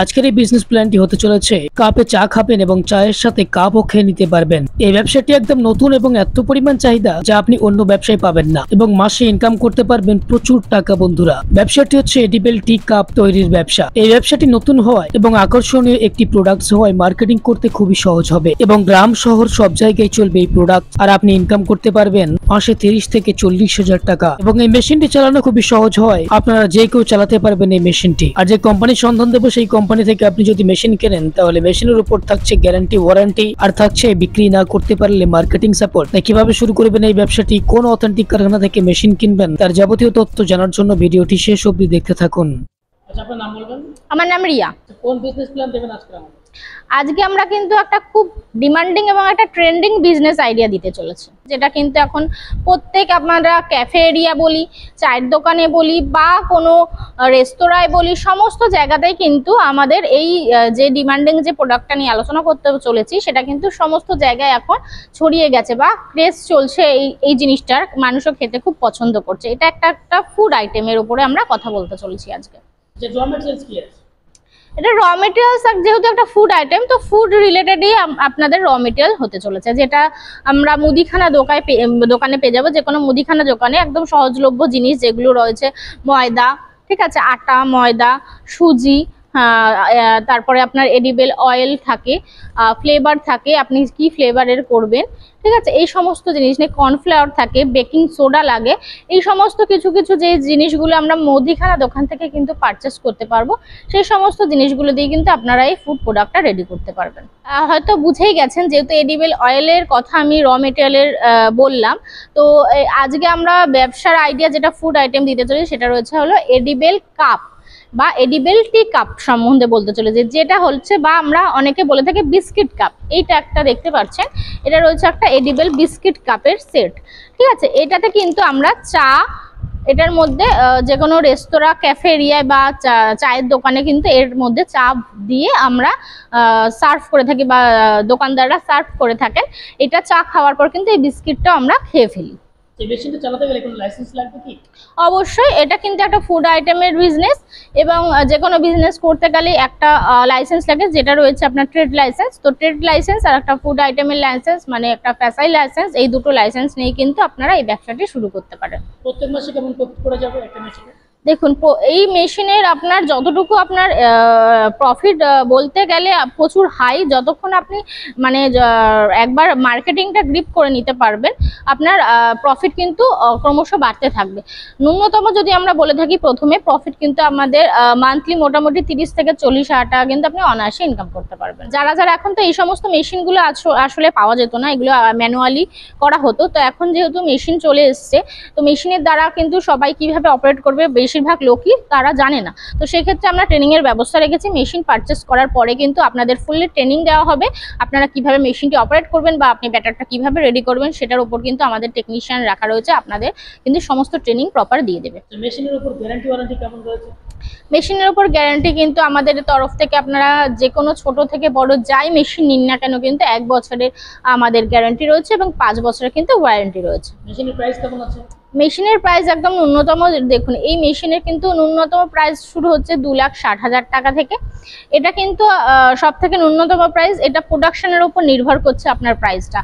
আজকের এই বিজনেস প্ল্যানটি হতে চলেছে কাপে চা খাবেন এবং চায়ের সাথে কাপও খেয়ে নিতে পারবেন। এই ব্যবসাটি একদম নতুন এবং এত পরিমাণ চাহিদা যা আপনি অন্য ব্যবসায় পাবেন না এবং মাসে ইনকাম করতে পারবেন প্রচুর টাকা। বন্ধুরা, ব্যবসাটি হচ্ছে এডিবল টি কাপ তৈরির ব্যবসা। এই ব্যবসাটি নতুন হওয়ায় এবং আকর্ষণীয় একটি প্রোডাক্টস হওয়ায় মার্কেটিং করতে খুবই সহজ হবে এবং গ্রাম শহর সব জায়গায় চলবে এই প্রোডাক্ট। আর আপনি ইনকাম করতে পারবেন মাসে 30 থেকে 40,000 টাকা এবং এই মেশিনটি চালানো খুবই সহজ হয়। আপনারা যে কেউ চালাতে পারবেন এই মেশিনটি। আর যে কোম্পানির সন্ধান দেবো সেই কোম্পানি থেকে আপনি যদি মেশিন কেনেন তাহলে মেশিনের উপর থাকছে গ্যারান্টি, ওয়ারেন্টি, আর থাকছে বিক্রি না করতে পারলে মার্কেটিং সাপোর্ট। তাই কিভাবে শুরু করবেন এই ব্যবসাটি, কোন অথেন্টিক কারখানা থেকে মেশিন কিনবেন, তার যাবতীয় তথ্য জানার জন্য ভিডিওটি শেষ অবধি দেখতে থাকুন। আচ্ছা, আপনার নাম বলবেন? আমার নাম রিয়া। কোন বিজনেস প্ল্যান দেবেন আজকে আমাদের? আজকে আমরা কিন্তু একটা খুব ডিমান্ডিং এবং একটা ট্রেন্ডিং বিজনেস আইডিয়া দিতে চলেছি, যেটা কিন্তু এখন প্রত্যেক আপনারা ক্যাফে এরিয়া বলি, চায়ের দোকানে বলি বা কোনো রেস্তোরাঁয় বলি, সমস্ত জায়গাতেই কিন্তু আমাদের এই যে ডিমান্ডিং যে প্রোডাক্টটা নিয়ে আলোচনা করতে চলেছি সেটা কিন্তু সমস্ত জায়গায় এখন ছড়িয়ে গেছে বা ক্রেজ চলছে। এই জিনিসটার মানুষও খেতে খুব পছন্দ করছে। এটা একটা ফুড আইটেমের উপরে আমরা কথা বলতে চলেছি আজকে। এটা র মেটেরিয়ালস, যেহেতু একটা ফুড আইটেম তো ফুড রিলেটেডই আপনাদের র মেটেরিয়াল হতে চলেছে, যেটা আমরা মুদিখানা দোকানে পেয়ে যাবো। যে কোনো মুদিখানা দোকানে একদম সহজলভ্য জিনিস যেগুলো রয়েছে, ময়দা, ঠিক আছে, আটা, ময়দা, সুজি, তারপরে আপনার এডিবল অয়েল থাকে, ফ্লেভার থাকে, আপনি কি ফ্লেভারের করবেন, ঠিক আছে, এই সমস্ত জিনিস নিয়ে, কর্নফ্লাওয়ার থাকে, বেকিং সোডা লাগে, এই সমস্ত কিছু যে জিনিসগুলো আমরা মুদিখানা দোকান থেকে কিন্তু পারচেস করতে পারবো, সেই সমস্ত জিনিসগুলো দিয়ে কিন্তু আপনারা এই ফুড প্রোডাক্টটা রেডি করতে পারবেন। হয়তো বুঝেই গেছেন, যেহেতু এডিবল অয়েলের কথা আমি র মেটেরিয়ালের বললাম, তো আজকে আমরা ব্যবসার আইডিয়া যেটা ফুড আইটেম দিতে চলেছি সেটা রয়েছে হলো এডিবল কাপ বা এডিবল টি কাপ সম্বন্ধে বলতে চলেছে, যেটা হচ্ছে বা আমরা অনেকে বলে থাকি বিস্কিট কাপ। এইটা একটা দেখতে পাচ্ছেন, এটা রয়েছে একটা এডিবল বিস্কিট কাপের সেট, ঠিক আছে। এটাতে কিন্তু আমরা চা, এটার মধ্যে যে কোনো রেস্তোরাঁ, ক্যাফে এরিয়ায় বা চায়ের দোকানে কিন্তু এর মধ্যে চা দিয়ে আমরা সার্ভ করে থাকি বা দোকানদাররা সার্ভ করে থাকেন। এটা চা খাওয়ার পর কিন্তু এই বিস্কিটটা আমরা খেয়ে ফেলি। অবশ্যই এটা কিন্তু একটা ফুড আইটেমের বিজনেস এবং যে কোনো বিজনেস করতে গেলে একটা লাইসেন্স লাগে, যেটা রয়েছে আপনার ট্রেড লাইসেন্স। তো ট্রেড লাইসেন্স আর একটা ফুড আইটেমের লাইসেন্স, মানে একটা ফ্যাসাই লাইসেন্স, এই দুটো লাইসেন্স নিয়ে কিন্তু আপনারা এই ব্যবসাটি শুরু করতে পারেন। প্রত্যেক মাসে কেমন প্রফিট করা যাবে একটা মেশিনে? দেখুন, এই মেশিনের আপনার যতটুকু আপনার প্রফিট বলতে গেলে প্রচুর হাই, যতক্ষণ আপনি মানে একবার মার্কেটিংটা গ্রিপ করে নিতে পারবেন আপনার প্রফিট কিন্তু ক্রমশ বাড়তে থাকবে। ন্যূনতম যদি আমরা বলে থাকি প্রথমে প্রফিট কিন্তু আমাদের মান্থলি মোটামুটি 30 থেকে 40,000 টাকা কিন্তু আপনি অনায়াসে ইনকাম করতে পারবেন। যারা এখন তো এই সমস্ত মেশিনগুলো আসলে পাওয়া যেত না, এগুলো ম্যানুয়ালি করা হতো। তো এখন যেহেতু মেশিন চলে এসছে, তো মেশিনের দ্বারা কিন্তু সবাই কিভাবে অপারেট করবে বেশিরভাগ লোকই তারা জানে না। তো সেক্ষেত্রে আমরা ট্রেনিং এর ব্যবস্থা রেখেছি। মেশিন পারচেস করার পরে কিন্তু আপনাদের ফুললি ট্রেনিং দেওয়া হবে, আপনারা কিভাবে মেশিনটি অপারেট করবেন বা আপনি ব্যাটারটা কিভাবে রেডি করবেন সেটার উপর কিন্তু আমাদের টেকনিশিয়ান রাখা রয়েছে, আপনাদের কিন্তু সমস্ত ট্রেনিং প্রপার দিয়ে দেবে। মেশিনের উপর গ্যারান্টি ওয়ারেন্টি কেমন রয়েছে? মেশিনের উপর গ্যারান্টি কিন্তু আমাদের তরফ থেকে আপনারা যে কোনো ছোট থেকে বড় যাই মেশিন নিন না কেন কিন্তু 1 বছরের আমাদের গ্যারান্টি রয়েছে এবং 5 বছরের কিন্তু ওয়ারেন্টি রয়েছে। মেশিনের প্রাইস কেমন আছে? মেশিনের প্রাইস একদম ন্যূনতম, দেখুন এই মেশিনের কিন্তু ন্যূনতম প্রাইস শুরু হচ্ছে 2,60,000 টাকা থেকে। এটা কিন্তু সব থেকে ন্যূনতম প্রাইস, এটা প্রোডাকশনের উপর নির্ভর করছে আপনার প্রাইসটা।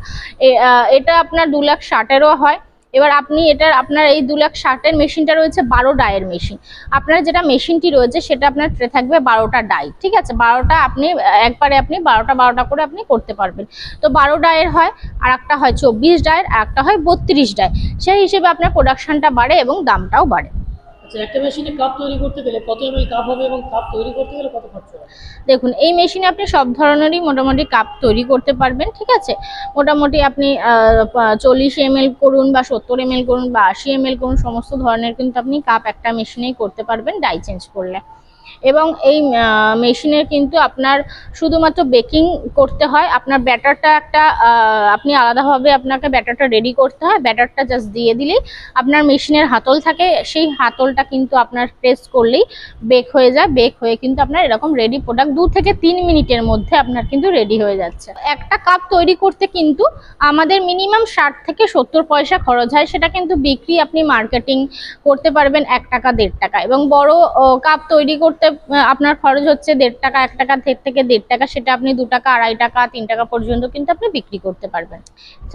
এটা আপনার 2,60,000-এরও হয়। এবার আপনি আপনার এই 2,60,000-এর মেশিনটা রয়েছে 12 ডাইয়ের মেশিন। আপনার যেটা মেশিনটি রয়েছে সেটা আপনার ট্রে থাকবে 12টা ডাই, ঠিক আছে। 12টা আপনি একবারে আপনি 12টা করে আপনি করতে পারবেন। তো 12 ডাইয়ের হয়, আর একটা হয় 24 ডাইয়ের, আর একটা হয় 32 ডাই। সেই হিসেবে আপনার প্রোডাকশনটা বাড়ে এবং দামটাও বাড়ে। একটা মেশিনে কাপ তৈরি করতে গেলে কত এমএল কাপ হবে এবং কাপ তৈরি করতে গেলে কত খরচ হবে? দেখুন, এই মেশিনে আপনি সব ধরনেরই মোটামুটি কাপ তৈরি করতে পারবেন, ঠিক আছে। মোটামুটি আপনি 40 ml করুন বা 70 ml করুন বা 80 ml করুন, সমস্ত ধরনের কিন্তু আপনি কাপ একটা মেশিনেই করতে পারবেন ডাই চেঞ্জ করলে। এবং এই মেশিনের কিন্তু আপনার শুধুমাত্র বেকিং করতে হয়, আপনার ব্যাটারটা একটা আপনি আলাদাভাবে আপনাকে ব্যাটারটা রেডি করতে হয়। ব্যাটারটা জাস্ট দিয়ে দিলেই আপনার মেশিনের হাতল থাকে, সেই হাতলটা কিন্তু আপনার প্রেস করলেই বেক হয়ে যায়। বেক হয়ে কিন্তু আপনার এরকম রেডি প্রোডাক্ট 2 থেকে 3 মিনিটের মধ্যে আপনার কিন্তু রেডি হয়ে যাচ্ছে। একটা কাপ তৈরি করতে কিন্তু আমাদের মিনিমাম 60 থেকে 70 পয়সা খরচ হয়, সেটা কিন্তু বিক্রি আপনি মার্কেটিং করতে পারবেন 1 টাকা 1.5 টাকা। এবং বড় কাপ তৈরি করতে করতে আপনার খরচ হচ্ছে 1.5 টাকা, 1 টাকা থেকে 1.5 টাকা, সেটা আপনি 2 টাকা, 2.5 টাকা, 3 টাকা পর্যন্ত কিন্তু আপনি বিক্রি করতে পারবেন।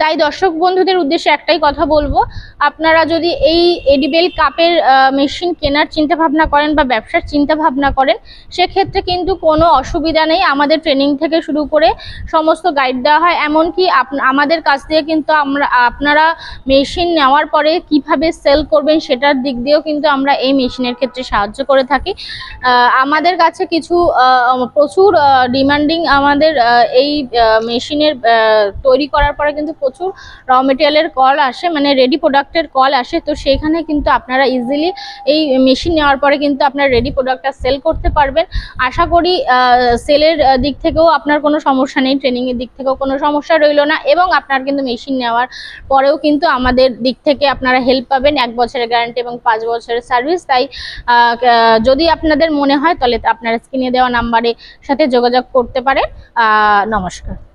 তাই দর্শক বন্ধুদের উদ্দেশ্যে একটাই কথা বলবো, আপনারা যদি এই এডিবেল কাপের মেশিন কেনার চিন্তা ভাবনা করেন বা ব্যবসার চিন্তা ভাবনা করেন, সেক্ষেত্রে কিন্তু কোনো অসুবিধা নেই। আমাদের ট্রেনিং থেকে শুরু করে সমস্ত গাইড দেওয়া হয়, এমনকি আমাদের কাছ থেকে কিন্তু আপনারা মেশিন নেওয়ার পরে কিভাবে সেল করবেন সেটার দিক দিয়েও কিন্তু আমরা এই মেশিনের ক্ষেত্রে সাহায্য করে থাকি। আমাদের কাছে কিছু প্রচুর ডিমান্ডিং আমাদের এই মেশিনের তৈরি করার পরে কিন্তু প্রচুর র মেটেরিয়ালের কল আসে, মানে রেডি প্রোডাক্টের কল আসে। তো সেখানে কিন্তু আপনারা ইজিলি এই মেশিন নেওয়ার পরে কিন্তু আপনার রেডি প্রোডাক্টটা সেল করতে পারবেন। আশা করি সেলের দিক থেকেও আপনার কোনো সমস্যা নেই, ট্রেনিংয়ের দিক থেকেও কোনো সমস্যা রইল না, এবং আপনার কিন্তু মেশিন নেওয়ার পরেও কিন্তু আমাদের দিক থেকে আপনারা হেল্প পাবেন, 1 বছরের গ্যারান্টি এবং 5 বছরের সার্ভিস। তাই যদি আপনাদের মনে হয় তাহলে আপনারা স্ক্রিনে দেওয়া নাম্বারের সাথে যোগাযোগ করতে পারেন। নমস্কার।